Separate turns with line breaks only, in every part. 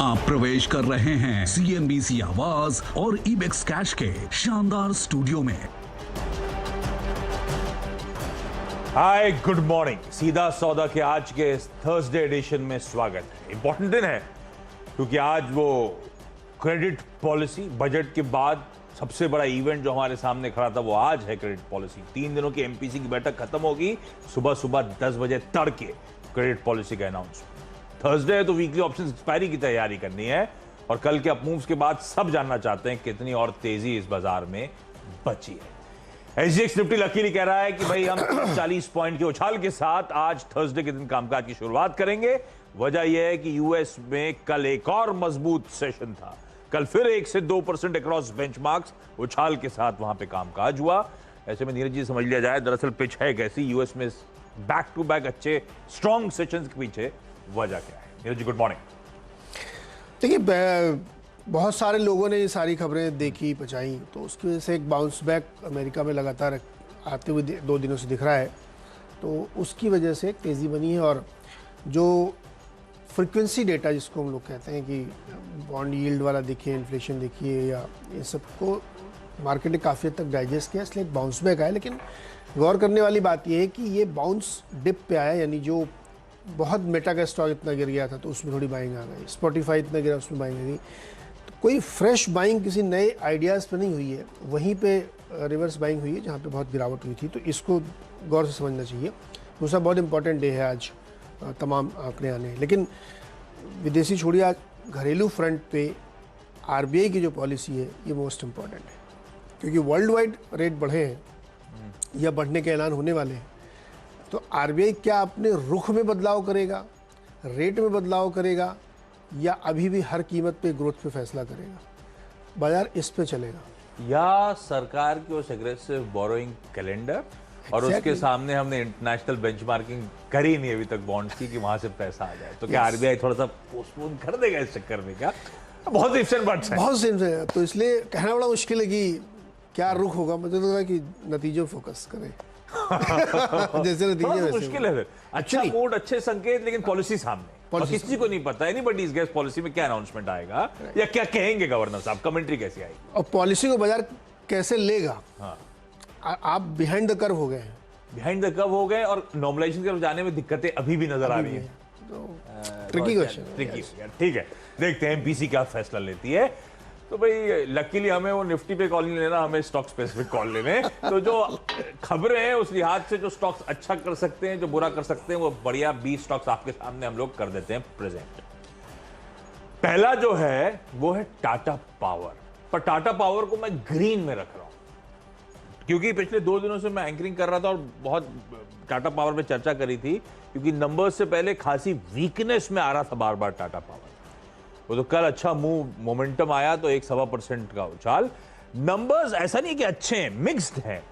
आप प्रवेश कर रहे हैं CNBC आवाज और इबेक्स कैश के शानदार स्टूडियो में।
हाय, गुड मॉर्निंग। सीधा सौदा के आज के थर्सडे एडिशन में स्वागत है। इंपॉर्टेंट दिन है क्योंकि आज वो क्रेडिट पॉलिसी बजट के बाद सबसे बड़ा इवेंट जो हमारे सामने खड़ा था वो आज है क्रेडिट पॉलिसी। 3 दिनों की MPC की बैठक खत्म होगी, सुबह सुबह 10 बजे तड़के क्रेडिट पॉलिसी का अनाउंसमेंट। थर्सडे है तो वीकली ऑप्शन एक्सपायरी की तैयारी करनी है और कल के अप मूव्स के बाद सब जानना चाहते हैं कितनी और तेजी इस बाजार में बची है। SGX निफ्टी लकीली कह रहा है कि भाई हम 40 पॉइंट के उछाल के साथ आज थर्सडे के दिन कामकाज की शुरुआत करेंगे। वजह यह है कि यूएस में कल एक और मजबूत सेशन था। कल फिर 1 से 2% अक्रॉस बेंचमार्क्स उछाल के साथ वहां पे कामकाज हुआ। ऐसे में नीरज जी समझ लिया जाए दरअसल पिच है कैसी, यूएस में बैक टू बैक अच्छे स्ट्रॉन्ग सेशंस के पीछे वजह क्या है। Neeraj ji good morning.
देखिए, बहुत सारे लोगों ने ये सारी खबरें देखी पचाई, तो उसकी वजह से एक बाउंस बैक अमेरिका में लगातार आते हुए 2 दिनों से दिख रहा है। तो उसकी वजह से तेज़ी बनी है और जो फ्रीक्वेंसी डेटा जिसको हम लोग कहते हैं कि बॉन्ड यील्ड वाला देखिए, इन्फ्लेशन देखिए, या ये सबको मार्केट ने काफ़ी हद तक डाइजेस्ट किया, इसलिए एक बाउंस बैक आया। लेकिन गौर करने वाली बात यह है कि ये बाउंस डिप पे आया, यानी जो बहुत मेटा का स्टॉक इतना गिर गया था तो उसमें थोड़ी बाइंग आ गई, स्पॉटिफाई इतना गिरा उसमें बाइंग आ गई। तो कोई फ्रेश बाइंग किसी नए आइडियाज़ पे नहीं हुई है, वहीं पे रिवर्स बाइंग हुई है जहाँ पे बहुत गिरावट हुई थी। तो इसको गौर से समझना चाहिए। दूसरा बहुत इंपॉर्टेंट डे है आज, तमाम आंकड़े आने हैं। लेकिन विदेशी छोड़िए, आज घरेलू फ्रंट पे RBI की जो पॉलिसी है ये मोस्ट इम्पॉर्टेंट है, क्योंकि वर्ल्ड वाइड रेट बढ़े हैं या बढ़ने के ऐलान होने वाले हैं। तो RBI क्या अपने रुख में बदलाव करेगा, रेट में बदलाव करेगा, या अभी भी हर कीमत पे ग्रोथ पे फैसला करेगा? बाजार इस पे चलेगा, या
सरकार की उस एग्रेसिव बोरोइंग कैलेंडर और उसके सामने हमने इंटरनेशनल बेंचमार्किंग करी नहीं अभी तक बॉन्ड्स की कि वहां से पैसा आ जाए। तो क्या RBI थोड़ा सा पोस्टपोन कर देगा इस चक्कर में? क्या बहुत इफ्स एंड बट्स हैं, बहुत सिम्स है।
तो इसलिए कहना बड़ा मुश्किल है कि क्या रुख होगा। मुझे तो लग रहा है कि नतीजों फोकस करें जैसे नतीजे वैसे
मुश्किल है। फिर अच्छा मूड, अच्छे संकेत, लेकिन पॉलिसी सामने और किसी को नहीं पता है। एनीबॉडी इज गेस पॉलिसी में क्या अनाउंसमेंट आएगा या क्या कहेंगे गवर्नर साहब, कमेंट्री कैसी आएगी
और पॉलिसी को बाजार कैसे लेगा। हाँ, आप बिहाइंड द कर्व हो गए हैं,
बिहाइंड द कर्व हो गए और नॉर्मलाइजेशन की तरफ जाने में दिक्कतें अभी भी नजर आ रही हैं।
Tricky question,
tricky. ठीक है, देखते हैं MPC क्या फैसला लेती है। तो भाई लकीली हमें वो निफ्टी पे कॉल नहीं लेना, हमें स्टॉक स्पेसिफिक कॉल लेने। तो जो खबरें हैं उस लिहाज से जो स्टॉक्स अच्छा कर सकते हैं, जो बुरा कर सकते हैं, वो बढ़िया 20 स्टॉक्स आपके सामने हम लोग कर देते हैं प्रेजेंट। पहला जो है वो है टाटा पावर। पर टाटा पावर को मैं ग्रीन में रख रहा हूं क्योंकि पिछले 2 दिनों से मैं एंकरिंग कर रहा था और बहुत टाटा पावर में चर्चा करी थी, क्योंकि नंबर्स से पहले खासी वीकनेस में आ रहा था बार बार टाटा पावर। वो तो कल अच्छा मोमेंटम आया तो 1-1.25% का उछाल। नंबर्स ऐसा नहीं कि अच्छे हैं, मिक्स्ड हैं।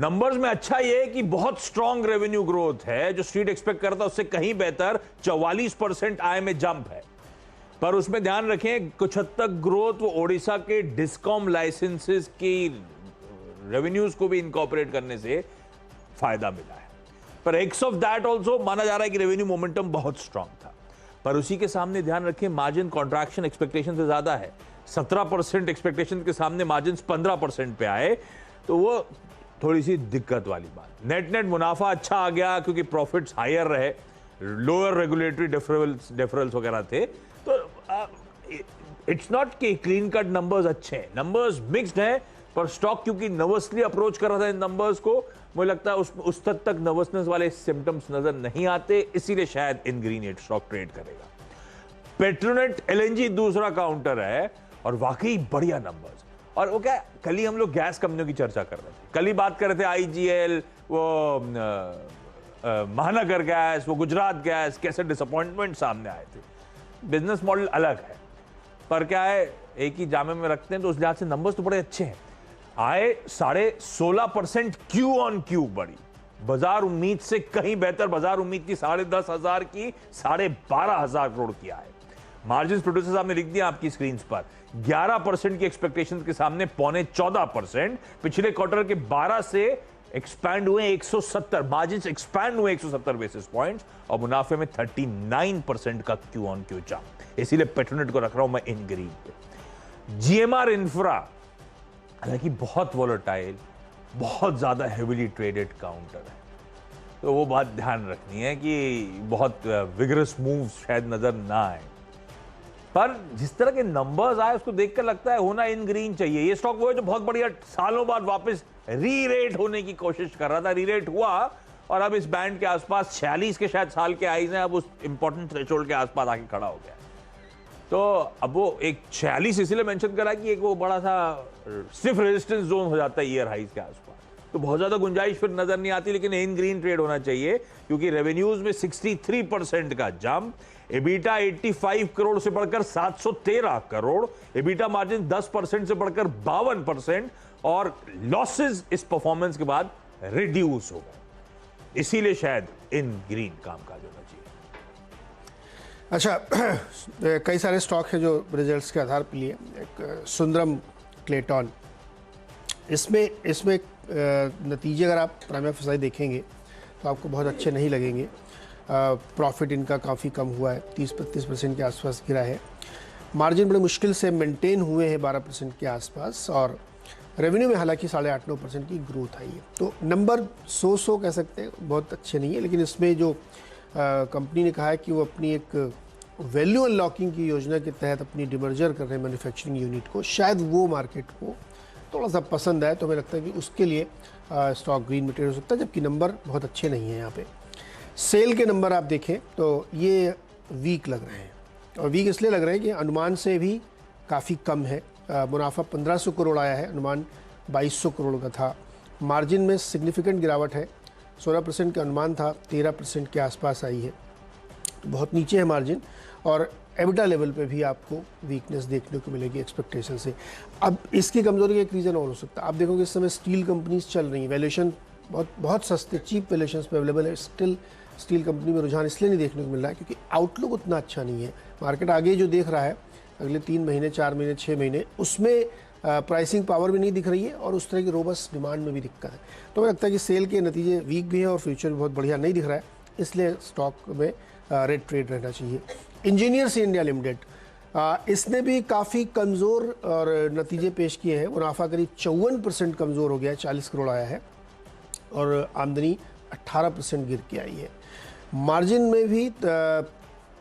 नंबर्स में अच्छा ये है कि बहुत स्ट्रॉन्ग रेवेन्यू ग्रोथ है, जो स्ट्रीट एक्सपेक्ट करता उससे कहीं बेहतर 44% आय में जंप है। पर उसमें ध्यान रखें कुछ हद तक ग्रोथ वो ओडिशा के डिस्कॉम लाइसेंसेस की रेवेन्यूज को भी इनकॉर्पोरेट करने से फायदा मिला है। पर एक्स ऑफ दैट ऑल्सो माना जा रहा है कि रेवेन्यू मोमेंटम बहुत स्ट्रांग था। पर उसी के सामने ध्यान रखें मार्जिन कॉन्ट्रैक्शन एक्सपेक्टेशन से ज्यादा है। 17% एक्सपेक्टेशन के सामने मार्जिन 15% पे आए, तो वो थोड़ी सी दिक्कत वाली बात। नेट नेट मुनाफा अच्छा आ गया क्योंकि प्रॉफिट्स हायर रहे, लोअर रेगुलेटरी डिफरेंस वगैरह थे। तो इट्स नॉट कि क्लीन कट नंबर्स अच्छे हैं, नंबर्स मिक्स्ड हैं। पर स्टॉक क्योंकि नर्वसली अप्रोच कर रहा था इन नंबर्स को, मुझे लगता है उस तक नर्वसनेस वाले सिम्टम्स नजर नहीं आते, इसीलिए शायद इन ग्रीन स्टॉक ट्रेड करेगा। पेट्रोनेट LNG दूसरा काउंटर है और वाकई बढ़िया नंबर्स। और वो क्या, कल ही हम लोग गैस कंपनियों की चर्चा कर रहे थे, कल ही बात कर रहे थे IGL, वो महानगर गैस, वो गुजरात गैस, कैसे डिसअपॉइंटमेंट सामने आए थे। बिजनेस मॉडल अलग है, पर क्या है एक ही जामे में रखते हैं, तो उस लिहाज से नंबर्स तो बड़े अच्छे हैं। आय 16.5% क्यू ऑन क्यू बढ़ी, बाजार उम्मीद से कहीं बेहतर। बाजार उम्मीद की 10,500 की 12,500 करोड़ की आय। मार्जिन प्रोड्यूसर साहब ने लिख दिया आपकी स्क्रीन पर, 11% की एक्सपेक्टेशंस के सामने 14.25%। पिछले क्वार्टर के 12 से एक्सपैंड हुए 170, मार्जिन एक्सपैंड हुए 170 बेसिस पॉइंट्स और मुनाफे में 39% का क्यू ऑन क्यू जंप। इसीलिए पेट्रोनेट को रख रहा हूं मैं इन ग्रीन पे। जीएमआर इंफ्रा हालांकि बहुत वोलेटाइल, बहुत ज्यादा हेवीली ट्रेडेड काउंटर है, तो वो बात ध्यान रखनी है कि बहुत विगरस मूव शायद नजर ना आए, पर जिस तरह के नंबर्स आए उसको देखकर लगता है होना इन ग्रीन चाहिए। ये स्टॉक वो है जो बहुत बढ़िया सालों बाद वापस री रेट होने की कोशिश कर रहा था, री रेट हुआ और अब इस बैंड के आसपास 46 के शायद साल के हाईज हैं, अब उस इंपॉर्टेंट थ्रेशोल्ड के आसपास आके खड़ा हो गया। तो अब वो एक 46 इसलिए मेंशन करा कि एक वो बड़ा सा स्टिफ रेजिस्टेंस जोन हो जाता है ईयर हाईज के आसपास, तो बहुत ज्यादा गुंजाइश फिर नजर नहीं आती, लेकिन इन ग्रीन ट्रेड होना चाहिए क्योंकि रेवेन्यूज में 63% का जंप, एबिटा 85 करोड़ से बढ़कर 713 करोड़, एबिटा मार्जिन 10% से बढ़कर 52% और लॉसेस इस परफॉर्मेंस के बाद रिड्यूस हो गए, इसीलिए शायद इन ग्रीन कामकाज होना चाहिए।
अच्छा, कई सारे स्टॉक है जो रिजल्ट्स के आधार पर लिए। एक सुंदरम क्लेटन, इसमें नतीजे अगर आप प्राइम एफएसआई देखेंगे तो आपको बहुत अच्छे नहीं लगेंगे। प्रॉफिट इनका काफ़ी कम हुआ है, 30-32% के आसपास गिरा है। मार्जिन बड़े मुश्किल से मेंटेन हुए हैं 12% के आसपास और रेवेन्यू में हालांकि 8.5-9% की ग्रोथ आई है। तो नंबर सो कह सकते हैं, बहुत अच्छे नहीं है, लेकिन इसमें जो कंपनी ने कहा है कि वो अपनी एक वैल्यू अनलॉकिंग की योजना के तहत अपनी डिमर्जर कर रहे हैं मैन्युफैक्चरिंग यूनिट को, शायद वो मार्केट को थोड़ा सा पसंद आए, तो हमें लगता है कि उसके लिए स्टॉक ग्रीन में ट्रेड हो सकता है, जबकि नंबर बहुत अच्छे नहीं हैं यहाँ पे। सेल के नंबर आप देखें तो ये वीक लग रहे हैं, और वीक इसलिए लग रहे हैं कि अनुमान से भी काफ़ी कम है। मुनाफा 1500 करोड़ आया है, अनुमान 2200 करोड़ का था। मार्जिन में सिग्निफिकेंट गिरावट है, 16% का अनुमान था, 13% के आसपास आई है, तो बहुत नीचे है मार्जिन। और एबिटा लेवल पे भी आपको वीकनेस देखने को मिलेगी एक्सपेक्टेशन से। अब इसकी कमजोरी का एक रीज़न और हो सकता है, आप देखोगे इस समय स्टील कंपनीज चल रही हैं, वैल्यूएशन बहुत सस्ते चीप वैल्यूएशंस पे अवेलेबल है, स्टील कंपनी में रुझान इसलिए नहीं देखने को मिल रहा है क्योंकि आउटलुक उतना अच्छा नहीं है। मार्केट आगे जो देख रहा है अगले 3 महीने, 4 महीने, 6 महीने, उसमें प्राइसिंग पावर भी नहीं दिख रही है और उस तरह की रोबस्ट डिमांड में भी दिक्कत है। तो मुझे लगता है कि सेल के नतीजे वीक भी हैं और फ्यूचर भी बहुत बढ़िया नहीं दिख रहा है, इसलिए स्टॉक में रेड ट्रेड रहना चाहिए। इंजीनियर्स इंडिया लिमिटेड, इसने भी काफ़ी कमज़ोर और नतीजे पेश किए हैं। मुनाफा करीब 54% कमज़ोर हो गया है, 40 करोड़ आया है और आमदनी 18% गिर के आई है। मार्जिन में भी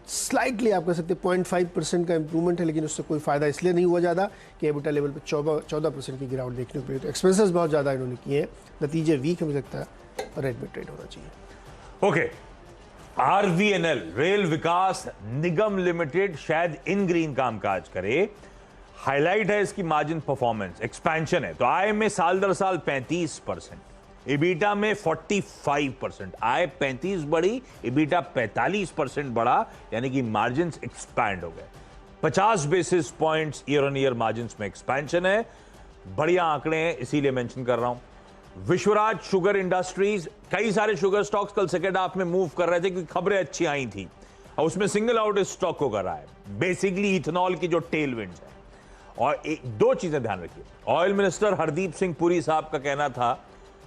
स्लाइटली आप कह सकते हैं 0.5% का इंप्रूवमेंट है, लेकिन उससे कोई फ़ायदा इसलिए नहीं हुआ ज़्यादा कि एबिटा लेवल पे 14% की गिरावट देखने को मिली। तो एक्सपेंसेस बहुत ज़्यादा इन्होंने किए हैं, नतीजे वीक हमें लगता है रेड में ट्रेड होना चाहिए।
ओके, आरवीएनएल रेल विकास निगम लिमिटेड शायद इन ग्रीन कामकाज करे। हाईलाइट है इसकी मार्जिन परफॉर्मेंस, एक्सपेंशन है, तो आय में साल दर साल 35%, एबिटा में 45%, आय 35 बढ़ी, एबिटा 45% बढ़ा, यानी कि मार्जिन एक्सपैंड हो गए। 50 basis points year on year margin में एक्सपेंशन है, बढ़िया आंकड़े हैं, इसीलिए मेंशन कर रहा हूं। विश्वराज शुगर इंडस्ट्रीज, कई सारे शुगर स्टॉक्स कल सेकेंड हाफ में मूव कर रहे थे क्योंकि खबरें अच्छी आई थी और उसमें सिंगल आउट इस स्टॉक को कर रहा है, बेसिकली इथेनॉल की जो टेल विंड्स है। और दो चीजें ध्यान रखिए, ऑयल मिनिस्टर हरदीप सिंह पुरी साहब का कहना था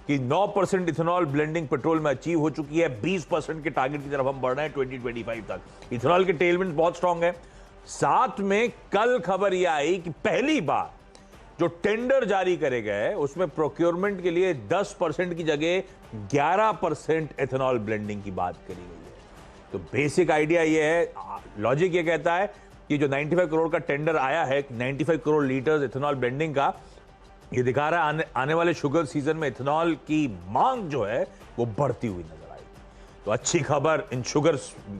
कि 9% इथेनॉल ब्लेंडिंग पेट्रोल में अचीव हो चुकी है, 20% के टारगेट की तरफ हम बढ़ रहे हैं 2025 तक। इथेनॉल के टेल विंड्स बहुत स्ट्रांग है। साथ में कल खबर यह आई कि पहली बार जो टेंडर जारी करे गए उसमें प्रोक्योरमेंट के लिए 10% की जगह 11% एथेनॉल ब्लेंडिंग की बात करी गई है। तो बेसिक आइडिया यह है, लॉजिक ये कहता है कि जो 95 करोड़ का टेंडर आया है, 95 करोड़ लीटर्स एथेनॉल ब्लेंडिंग का, ये दिखा रहा है आने वाले शुगर सीजन में एथेनॉल की मांग जो है वो बढ़ती हुई नजर आएगी। तो अच्छी खबर इन शुगर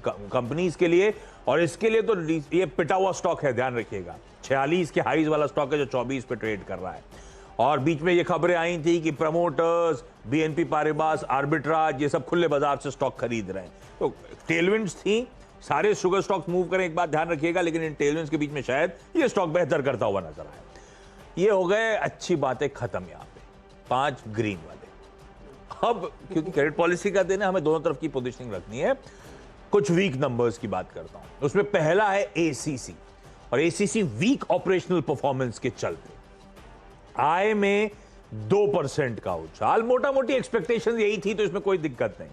कंपनीज के लिए, और इसके लिए तो ये पिटा हुआ स्टॉक है, ध्यान रखिएगा, 46 के हाईज वाला स्टॉक है जो 24 पे ट्रेड कर रहा है। और बीच में ये खबरें आई थी कि प्रमोटर्स, बीएनपी पारिबास, आर्बिट्राज, ये सब खुले बाजार से स्टॉक खरीद रहे हैं। तो टेलविंड्स थी, सारे शुगर स्टॉक्स मूव करें, एक बात ध्यान रखिएगा, लेकिन इन टेलविंड्स के बीच में शायद ये स्टॉक बेहतर करता हुआ नजर आए। ये हो गए अच्छी बातें खत्म, यहां पे 5 ग्रीन वाले। अब क्योंकि क्रेडिट पॉलिसी का दिन है, हमें दोनों तरफ की पोजीशनिंग रखनी है। कुछ वीक नंबर्स की बात करता हूं, उसमें पहला है एसीसी, और एसीसी वीक ऑपरेशनल परफॉर्मेंस के चलते आय में 2% का उछाल। मोटा मोटी एक्सपेक्टेशन यही थी, तो इसमें कोई दिक्कत नहीं,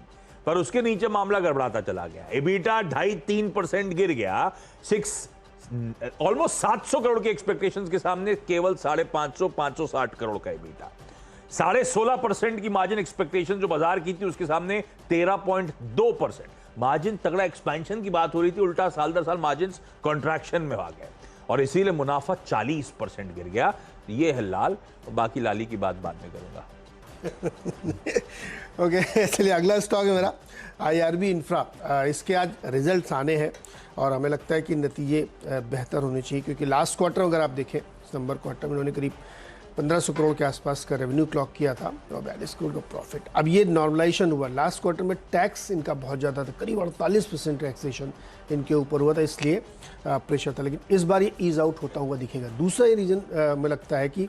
पर उसके नीचे मामला गड़बड़ाता चला गया। एबिटा 2.5-3% गिर गया। ऑलमोस्ट 700 करोड़ की एक्सपेक्टेशंस के सामने केवल 550 करोड़ का एबिटा। 16.5% की मार्जिन एक्सपेक्टेशन जो बाजार की थी, उसके सामने 13.2%। मार्जिन तगड़ा एक्सपेंशन की बात हो रही थी, उल्टा साल दर साल मार्जिन कॉन्ट्रैक्शन में आ गए और इसीलिए मुनाफा 40% गिर गया। ये है लाल, और बाकी लाली की बात बाद में करूंगा।
ओके, चलिए अगला स्टॉक है मेरा IRB इंफ्रा। इसके आज रिजल्ट्स आने हैं और हमें लगता है कि नतीजे बेहतर होने चाहिए, क्योंकि लास्ट क्वार्टर अगर आप देखें, सितंबर क्वार्टर में उन्होंने करीब 1500 करोड़ के आसपास का रेवेन्यू क्लॉक किया था और 42 करोड़ का प्रॉफिट। अब ये नॉर्मलाइजेशन हुआ। लास्ट क्वार्टर में टैक्स इनका बहुत ज़्यादा था, करीब 48% टैक्सेशन इनके ऊपर हुआ था, इसलिए प्रेशर था, लेकिन इस बार ये ईज आउट होता हुआ दिखेगा। दूसरा ये रीज़न मुझे लगता है कि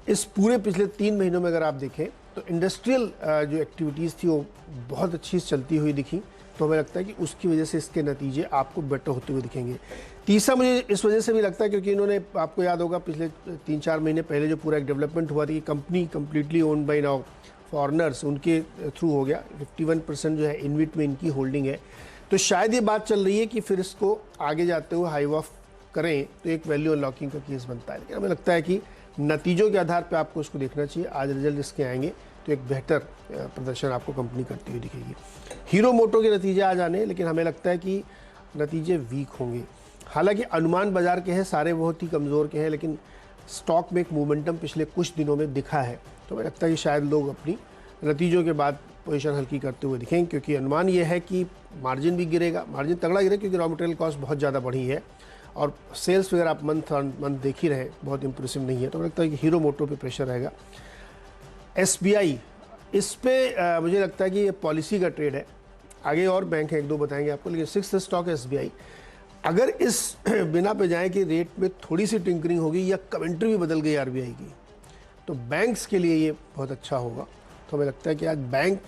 इस पूरे पिछले 3 महीनों में अगर आप देखें तो इंडस्ट्रियल जो एक्टिविटीज़ थी वो बहुत अच्छी चलती हुई दिखी, तो हमें लगता है कि उसकी वजह से इसके नतीजे आपको बेटर होते हुए दिखेंगे। तीसरा मुझे इस वजह से भी लगता है क्योंकि इन्होंने, आपको याद होगा पिछले 3-4 महीने पहले जो पूरा एक डेवलपमेंट हुआ था कि company completely owned by now foreigners, उनके थ्रू हो गया। 51% जो है इनविट में इनकी होल्डिंग है, तो शायद ये बात चल रही है कि फिर इसको आगे जाते हुए हाइव ऑफ करें तो एक वैल्यू अनलॉकिंग का केस बनता है। लेकिन हमें लगता है कि नतीजों के आधार पर आपको उसको देखना चाहिए। आज रिजल्ट इसके आएंगे तो एक बेहतर प्रदर्शन आपको कंपनी करती हुई दिखेगी। हीरो मोटो के नतीजे आ जाने, लेकिन हमें लगता है कि नतीजे वीक होंगे। हालांकि अनुमान बाजार के हैं, सारे बहुत ही कमज़ोर के हैं, लेकिन स्टॉक में एक मोमेंटम पिछले कुछ दिनों में दिखा है, तो हमें लगता है कि शायद लोग अपनी नतीजों के बाद पोजीशन हल्की करते हुए दिखेंगे, क्योंकि अनुमान ये है कि मार्जिन भी गिरेगा, मार्जिन तगड़ा गिरेगा क्योंकि रॉ मटेरियल कॉस्ट बहुत ज़्यादा बढ़ी है और सेल्स वगैरह आप मंथ ऑन मंथ देख ही रहे, बहुत इंप्रेसिव नहीं है। तो हमें लगता है कि हीरो मोटो पे प्रेशर रहेगा। SBI, इस पे मुझे लगता है कि ये पॉलिसी का ट्रेड है। आगे और बैंक है, 1-2 बताएंगे आपको, लेकिन 6th स्टॉक है SBI। अगर इस बिना पे जाए कि रेट में थोड़ी सी टिंकरिंग होगी या कमेंट्री भी बदल गई RBI की, तो बैंक्स के लिए ये बहुत अच्छा होगा। तो हमें लगता है कि आज बैंक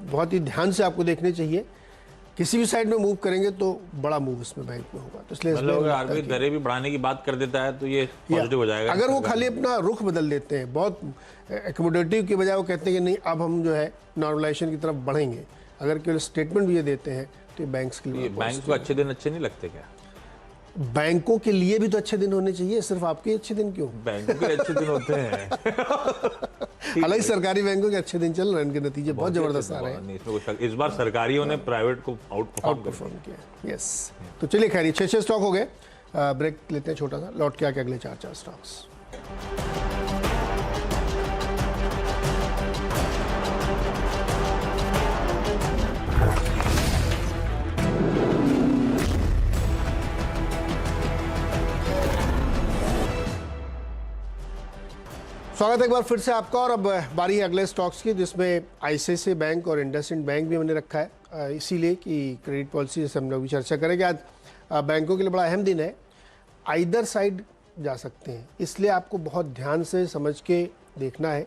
बहुत ही ध्यान से आपको देखने चाहिए। किसी भी साइड में मूव करेंगे तो बड़ा मूव इसमें बैंक में होगा, तो इसलिए
मतलब अगर RBI दरें भी बढ़ाने की बात कर देता है तो ये पॉजिटिव हो जाएगा।
अगर वो खाली अपना रुख बदल देते हैं, बहुत एकोमोडेटिव की बजाय वो कहते हैं कि नहीं अब हम जो है नॉर्मलाइजेशन की तरफ बढ़ेंगे, अगर केवल स्टेटमेंट भी ये देते हैं तो ये बैंक्स के लिए,
बैंक को अच्छे दिन अच्छे नहीं लगते क्या?
बैंकों के लिए भी तो अच्छे दिन होने चाहिए, सिर्फ आपके अच्छे दिन क्यों?
बैंकों के अच्छे दिन होते हैं।
हालांकि सरकारी बैंकों के अच्छे दिन चल रहे हैं, इनके नतीजे बहुत जबरदस्त आ रहे हैं।
इसमें कुछ इस बार सरकारियों ने प्राइवेट को आउट
परफॉर्म किया। यस, तो चलिए खैर 6 स्टॉक हो गए। ब्रेक लेते हैं छोटा सा, लौट के आके अगले 4 स्टॉक्स। स्वागत है एक बार फिर से आपका, और अब बारी है अगले स्टॉक्स की, जिसमें ICICI बैंक और इंडसइंड बैंक भी हमने रखा है, इसीलिए कि क्रेडिट पॉलिसी जैसे हम लोग भी चर्चा करेंगे। आज बैंकों के लिए बड़ा अहम दिन है, आइदर साइड जा सकते हैं, इसलिए आपको बहुत ध्यान से समझ के देखना है।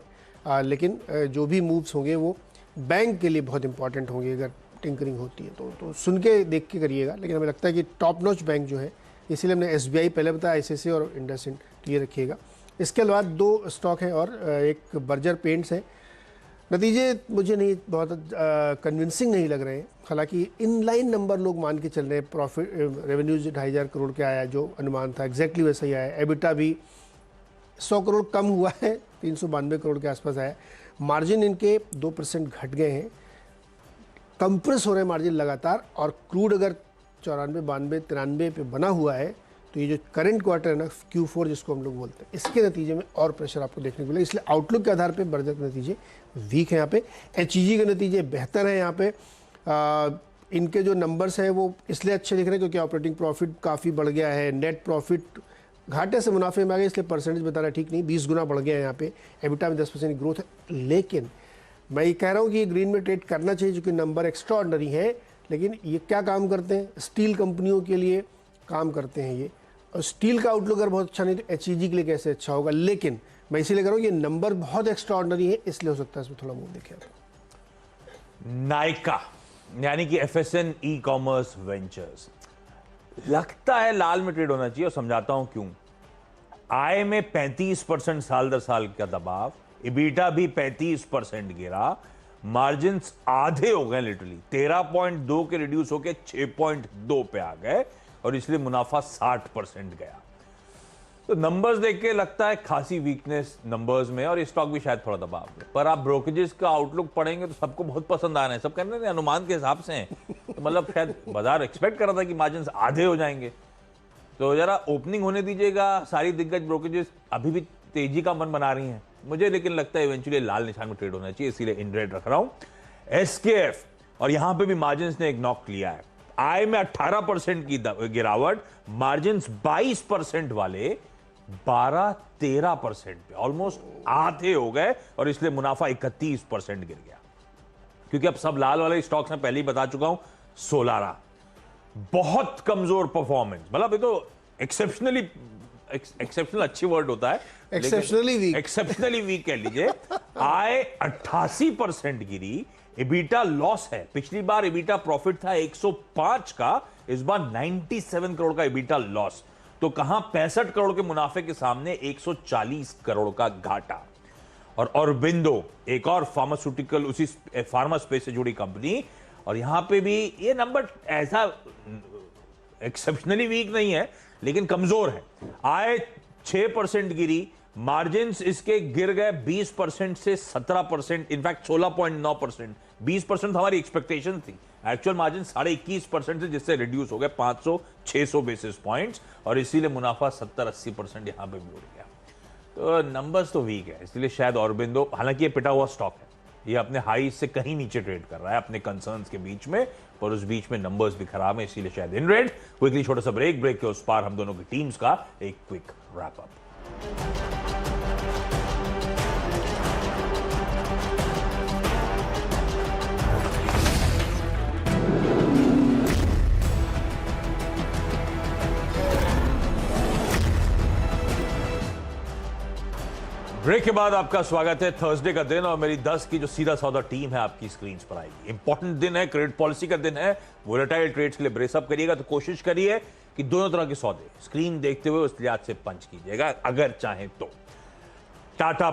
लेकिन जो भी मूव्स होंगे वो बैंक के लिए बहुत इंपॉर्टेंट होंगे। अगर टिंकरिंग होती है तो सुन के देख के करिएगा, लेकिन हमें लगता है कि टॉप नॉच बैंक जो है, इसीलिए हमने SBI पहले बताया, ICICI और इंडसइंड, ये रखिएगा। इसके अलावा 2 स्टॉक हैं और एक बर्जर पेंट्स है। नतीजे मुझे नहीं बहुत कन्विंसिंग नहीं लग रहे हैं, हालांकि इनलाइन नंबर लोग मान के चल रहे हैं। प्रॉफिट रेवेन्यूज 2,500 करोड़ के आया, जो अनुमान था एग्जैक्टली वैसा ही आया। एबिटा भी 100 करोड़ कम हुआ है, 392 करोड़ के आसपास आया। मार्जिन इनके 2% घट गए हैं, कंप्रेस हो रहे मार्जिन लगातार, और क्रूड अगर 94, 92, 93 पे बना हुआ है, तो ये जो करंट क्वार्टर है ना, Q4 जिसको हम लोग बोलते हैं, इसके नतीजे में और प्रेशर आपको देखने को मिलेगा। इसलिए आउटलुक के आधार पे बर्जर के नतीजे वीक हैं यहाँ पे। HEG के नतीजे बेहतर हैं यहाँ पे। इनके जो नंबर्स हैं वो इसलिए अच्छे दिख रहे हैं क्योंकि ऑपरेटिंग प्रॉफिट काफ़ी बढ़ गया है, नेट प्रॉफिट घाटे से मुनाफे में आ गए, इसलिए परसेंटेज बताना ठीक नहीं, 20 गुना बढ़ गया है यहाँ पे। एबिटा में 10% ग्रोथ है, लेकिन मैं ये कह रहा हूँ कि ये ग्रीन में ट्रेड करना चाहिए, क्योंकि नंबर एक्स्ट्रा ऑर्डनरी है। लेकिन ये क्या काम करते हैं? स्टील कंपनियों के लिए काम करते हैं ये, और स्टील का आउटलुक अगर बहुत अच्छा नहीं तो HEG के लिए कैसे अच्छा होगा। लेकिन मैं इसीलिए कह रहा हूँ ये नंबर बहुत एक्स्ट्रा ऑर्डनरी है, इसलिए हो सकता है इसमें थोड़ा मूव दिखे।
नायका यानी कि FSN ई-कॉमर्स वेंचर्स लगता है लाल में ट्रेड होना चाहिए, और समझाता हूं क्यों। आय में 35% साल दर साल का दबाव, इबीटा भी 35% गिरा, मार्जिन्स आधे हो गए लिटरली, 13.2 के रिड्यूस होके 6.2 पे आ गए और इसलिए मुनाफा 60% गया। तो नंबर्स देख के लगता है खासी वीकनेस नंबर्स में, और स्टॉक भी शायद थोड़ा दबाव में, पर आप ब्रोकरेजेस का आउटलुक पढ़ेंगे तो सबको बहुत पसंद आ रहे हैं, सब कह रहे हैं अनुमान के हिसाब से हैं, तो मतलब शायद बाजार एक्सपेक्ट कर रहा था कि मार्जिन्स आधे हो जाएंगे। तो जरा ओपनिंग होने दीजिएगा, सारी दिग्गज ब्रोकरेजेस अभी भी तेजी का मन बना रही हैं मुझे, लेकिन लगता है इवेंचुअली लाल निशान में ट्रेड होना चाहिए, इसीलिए इन रेड रख रहा हूं एसकेएफ। और यहां पे भी मार्जिन्स ने एक नॉक लिया है, आय में 18% की गिरावट, मार्जिन्स 22% वाले 12-13% पे ऑलमोस्ट आधे हो गए, और इसलिए मुनाफा 31% गिर गया। क्योंकि अब सब लाल वाले स्टॉक्स में पहले ही बता चुका हूं, सोलारा बहुत कमजोर परफॉर्मेंस, मतलब ये तो एक्सेप्शनल अच्छी वर्ड होता है, एक्सेप्शनली वीक कह लीजिए। आय 88% गिरी, इबीटा लॉस है, पिछली बार इबीटा प्रॉफिट था 105 का, इस बार 97 करोड़ का इबीटा लॉस, तो कहां 65 करोड़ के मुनाफे के सामने 140 करोड़ का घाटा। और ऑरबिंदो एक और फार्मास्यूटिकल, उसी फार्मा स्पेस से जुड़ी कंपनी, और यहां पे भी ये नंबर ऐसा एक्सेप्शनली वीक नहीं है लेकिन कमजोर है। आय 6% गिरी, मार्जिन्स इसके गिर गए 20% से 17%, इनफैक्ट 16.9%, 20% हमारी एक्सपेक्टेशन थी, एक्चुअल मार्जिन 21.5% से, जिससे रिड्यूस हो गए 500-600 बेसिस पॉइंट्स, और इसीलिए मुनाफा 70-80% यहां पे भी उड़ गया। तो नंबर्स तो वीक है, इसलिए शायद ऑरबिंदो, हालांकि ये पिटा हुआ स्टॉक है, ये अपने हाई से कहीं नीचे ट्रेड कर रहा है अपने कंसर्न्स के बीच में, पर उस बीच में नंबर्स भी खराब है, इसीलिए शायद इन रेड। क्विकली छोटा सा ब्रेक के उस पार हम दोनों की टीम्स का एक क्विक रैप अप। ब्रेक के बाद आपका स्वागत है। थर्सडे का दिन और मेरी 10 की जो सीधा सौदा टीम है आपकी स्क्रीन पर आएगी। इंपॉर्टेंट दिन है, क्रेडिट पॉलिसी का दिन है, वोलेटाइल ट्रेड्स के लिए ब्रेसअप करिएगा, तो कोशिश करिए कि दोनों तरह के सौदे स्क्रीन देखते हुए उस लिहाज से पंच कीजिएगा अगर चाहें तो। टाटा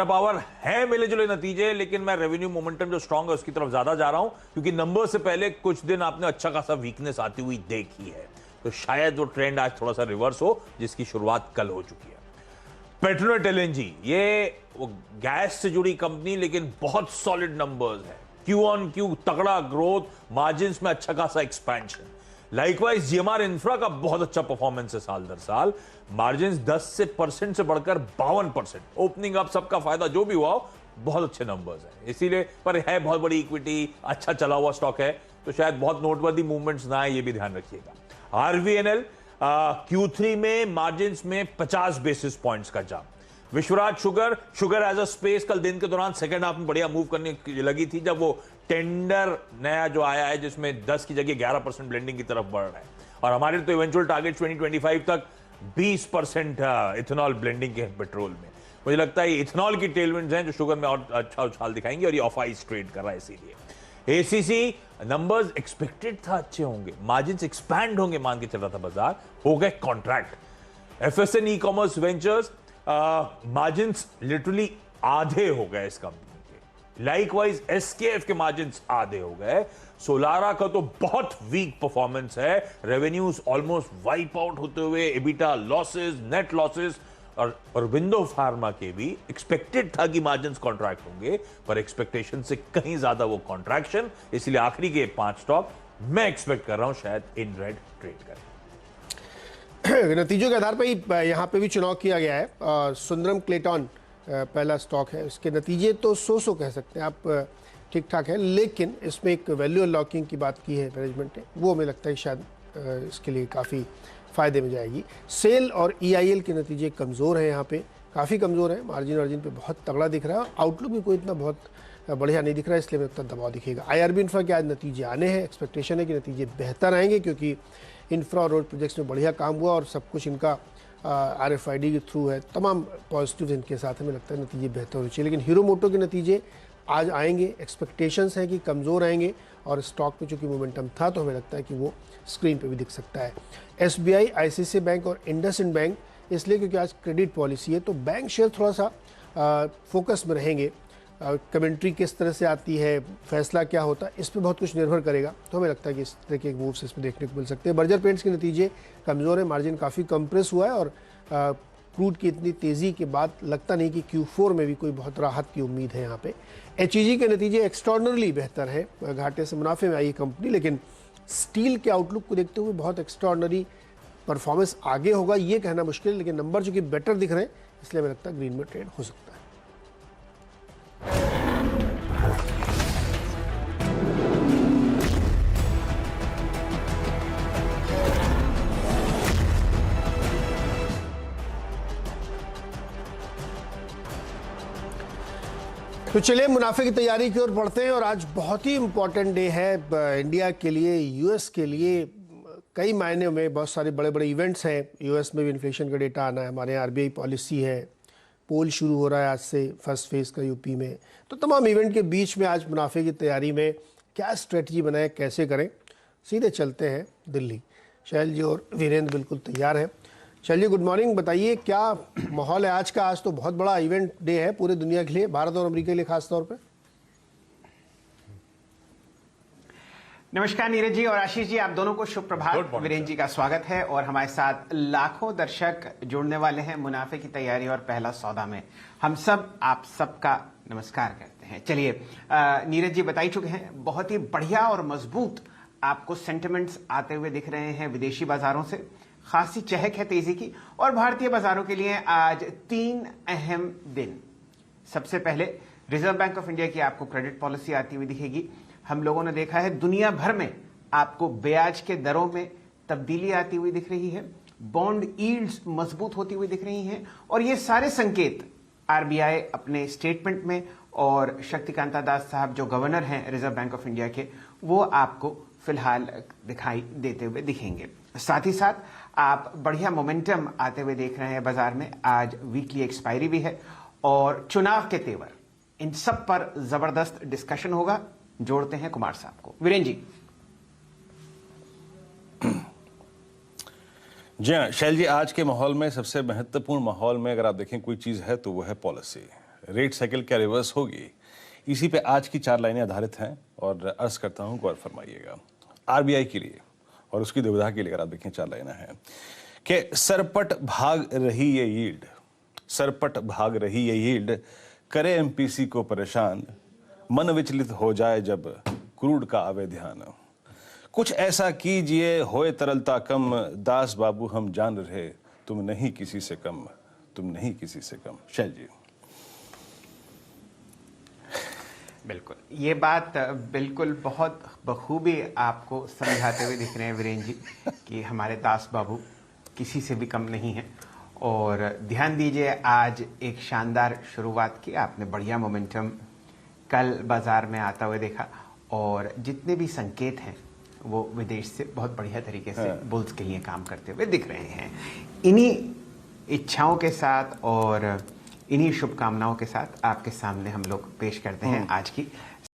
पावर है मिले जुले नतीजे, लेकिन मैं रेवेन्यू मोमेंटम जो स्ट्रांग है उसकी तरफ ज्यादा जा रहा हूं, क्योंकि नंबर से पहले कुछ दिन आपने अच्छा खासा वीकनेस आती हुई देखी है, तो शायद वो ट्रेंड आज थोड़ा सा रिवर्स हो, जिसकी शुरुआत कल हो चुकी है। पेट्रोनेट एलएनजी, ये वो गैस से जुड़ी कंपनी, लेकिन बहुत सॉलिड नंबर्स है, क्यू ऑन क्यू तगड़ा ग्रोथ, मार्जिन्स में अच्छा खासा एक्सपेंशन। लाइकवाइज जीएमआर इंफ्रा का बहुत अच्छा परफॉर्मेंस है साल दर साल, मार्जिन्स 10% से बढ़कर 52%, ओपनिंग अप सबका फायदा जो भी हुआ, बहुत अच्छे नंबर्स हैं, इसीलिए पर है बहुत बड़ी इक्विटी, अच्छा चला हुआ स्टॉक है, तो शायद बहुत नोटवर्दी मूवमेंट्स ना है, ये भी ध्यान रखिएगा। आरवीएनएल Q3 में मार्जिन्स में 50 बेसिस पॉइंट्स का jump. Vishwaraj sugar as a space कल दिन के दौरान सेकंड हाफ में बढ़िया मूव करने लगी थी, जब वो टेंडर नया जो आया है जिसमें 10 की जगह 11% ब्लेंडिंग की तरफ बढ़ रहा है, और हमारे तो इवेंचुअल टारगेट 2025 तक 20% इथेनॉल ब्लेंडिंग के पेट्रोल में। मुझे लगता है इथेनॉल की टेलविंड्स हैं जो शुगर में और अच्छा उछाल दिखाएंगे, और ये ऑफ आइस ट्रेड कर रहा है, इसीलिए एसीसी नंबर्स एक्सपेक्टेड था अच्छे होंगे, मार्जिन्स एक्सपैंड होंगे मान के चल रहा था बाजार, हो गए contract. एफएसएन e commerce ventures margins literally आधे हो गए इस कंपनी के, लाइकवाइज एसकेएफ के मार्जिन्स आधे हो गए। सोलारा का तो बहुत वीक परफॉर्मेंस है, रेवेन्यूज ऑलमोस्ट वाइप आउट होते हुए, एबिटा लॉसेस, नेट लॉसेस, और ऑरबिंदो फार्मा के भी एक्सपेक्टेड था कि मार्जिन्स कॉन्ट्रैक्ट होंगे, पर एक्सपेक्टेशन से कहीं ज्यादा वो कॉन्ट्रैक्शन, इसलिए आखिरी के 5 स्टॉक मैं एक्सपेक्ट कर रहा हूं शायद इन रेड ट्रेड करें।
नतीजों के आधार पर ही यहाँ पे भी चुनाव किया गया है। सुंदरम क्लेटन पहला स्टॉक है, इसके नतीजे तो सो कह सकते हैं आप, ठीक ठाक है, लेकिन इसमें एक वैल्यू अनलॉकिंग की बात की है मैनेजमेंट ने, वो हमें लगता है शायद इसके लिए काफ़ी फ़ायदे में जाएगी। सेल और EIL के नतीजे कमज़ोर हैं, यहाँ पे काफ़ी कमज़ोर है, मार्जिन पे बहुत तगड़ा दिख रहा है, और आउटलुक भी कोई इतना बहुत बढ़िया नहीं दिख रहा है, इसलिए उतना दबाव दिखेगा। IRB इंफ्रा के आज नतीजे आने हैं, एक्सपेक्टेशन है कि नतीजे बेहतर आएंगे, क्योंकि इंफ्रा और रोड प्रोजेक्ट्स में बढ़िया काम हुआ और सब कुछ इनका RFID के थ्रू है, तमाम पॉजिटिव इनके साथ हमें लगता है नतीजे बेहतर होने चाहिए। लेकिन हीरो मोटो के नतीजे आज आएंगे, एक्सपेक्टेशंस हैं कि कमज़ोर आएंगे, और स्टॉक पे चूँकि मोमेंटम था तो हमें लगता है कि वो स्क्रीन पे भी दिख सकता है। SBI, ICICI बैंक और इंडसइंड बैंक, इसलिए क्योंकि आज क्रेडिट पॉलिसी है, तो बैंक शेयर थोड़ा सा फोकस में रहेंगे। कमेंट्री किस तरह से आती है, फैसला क्या होता है, इस पर बहुत कुछ निर्भर करेगा। तो हमें लगता है कि इस तरह के मूव्स इसमें देखने को मिल सकते हैं। बर्जर पेंट्स के नतीजे कमज़ोर है, मार्जिन काफ़ी कंप्रेस हुआ है और क्रूड की इतनी तेज़ी के बाद लगता नहीं कि Q4 में भी कोई बहुत राहत की उम्मीद है यहाँ पे। HEG के नतीजे एक्स्ट्रॉर्डनरली बेहतर है, घाटे से मुनाफे में आई कंपनी, लेकिन स्टील के आउटलुक को देखते हुए बहुत एक्स्ट्रॉर्डनरी परफॉर्मेंस आगे होगा ये कहना मुश्किल है, लेकिन नंबर जो कि बेटर दिख रहे हैं इसलिए हमें लगता है ग्रीन में ट्रेड हो सकता है। तो चलिए मुनाफे की तैयारी की ओर बढ़ते हैं और आज बहुत ही इंपॉर्टेंट डे है इंडिया के लिए, यूएस के लिए। कई मायने में बहुत सारे बड़े बड़े इवेंट्स हैं। यूएस में भी इन्फ्लेशन का डेटा आना है, हमारे यहाँ आरबीआई पॉलिसी है, पोल शुरू हो रहा है आज से फर्स्ट फेज़ का यूपी में। तो तमाम इवेंट के बीच में आज मुनाफे की तैयारी में क्या स्ट्रेटजी बनाए, कैसे करें, सीधे चलते हैं दिल्ली। शैल जी और वीरेंद्र बिल्कुल तैयार हैं। शैल जी गुड मॉर्निंग, बताइए क्या माहौल है आज का? आज तो बहुत बड़ा इवेंट डे है पूरे दुनिया के लिए, भारत और अमेरिका के लिए खास तौर पे।
नमस्कार नीरज जी और आशीष जी, आप दोनों को शुभ प्रभात। वीरेंद्र जी का स्वागत है और हमारे साथ लाखों दर्शक जुड़ने वाले हैं मुनाफे की तैयारी और पहला सौदा में। हम सब आप सबका नमस्कार करते हैं। चलिए नीरज जी बता ही चुके हैं, बहुत ही बढ़िया और मजबूत आपको सेंटिमेंट्स आते हुए दिख रहे हैं विदेशी बाजारों से। खासी चहक है तेजी की और भारतीय बाजारों के लिए आज 3 अहम दिन। सबसे पहले रिजर्व बैंक ऑफ इंडिया की आपको क्रेडिट पॉलिसी आती हुई दिखेगी। हम लोगों ने देखा है दुनिया भर में आपको ब्याज के दरों में तब्दीली आती हुई दिख रही है, बॉन्ड यील्ड्स मजबूत होती हुई दिख रही हैं और ये सारे संकेत आरबीआई अपने स्टेटमेंट में और शक्तिकांता दास साहब जो गवर्नर हैं रिजर्व बैंक ऑफ इंडिया के, वो आपको फिलहाल दिखाई देते हुए दिखेंगे। साथ ही साथ आप बढ़िया मोमेंटम आते हुए देख रहे हैं बाजार में। आज वीकली एक्सपायरी भी है और चुनाव के तेवर, इन सब पर जबरदस्त डिस्कशन होगा। जोड़ते हैं कुमार साहब को। वीरेंद्र जी।
जी हाँ शैल जी, आज के माहौल में सबसे महत्वपूर्ण माहौल में अगर आप देखें कोई चीज है तो वो है पॉलिसी। रेट साइकिल क्या रिवर्स होगी, इसी पे आज की 4 लाइनें आधारित हैं और अर्ज करता हूं गौर फरमाइएगा। आरबीआई के लिए और उसकी दुविधा के लिए अगर आप देखें 4 लाइनें हैं कि सरपट भाग रही ये यील्ड, सरपट भाग रही ये यील्ड करे एमपीसी को परेशान, मन विचलित हो जाए जब क्रूड का आवे ध्यान, कुछ ऐसा कीजिए होए तरलता कम, दास बाबू हम जान रहे तुम नहीं किसी से कम, तुम नहीं किसी से कम। शैल जी।
बिल्कुल, ये बात बिल्कुल बहुत बखूबी आपको समझाते हुए दिख रहे हैं वीरेंद्र जी कि हमारे दास बाबू किसी से भी कम नहीं है। और ध्यान दीजिए आज एक शानदार शुरुआत की आपने, बढ़िया मोमेंटम कल बाजार में आता हुआ देखा और जितने भी संकेत हैं वो विदेश से बहुत बढ़िया तरीके से बुल्स के लिए काम करते हुए दिख रहे हैं। इन्हीं इच्छाओं के साथ और इन्हीं शुभकामनाओं के साथ आपके सामने हम लोग पेश करते हैं आज की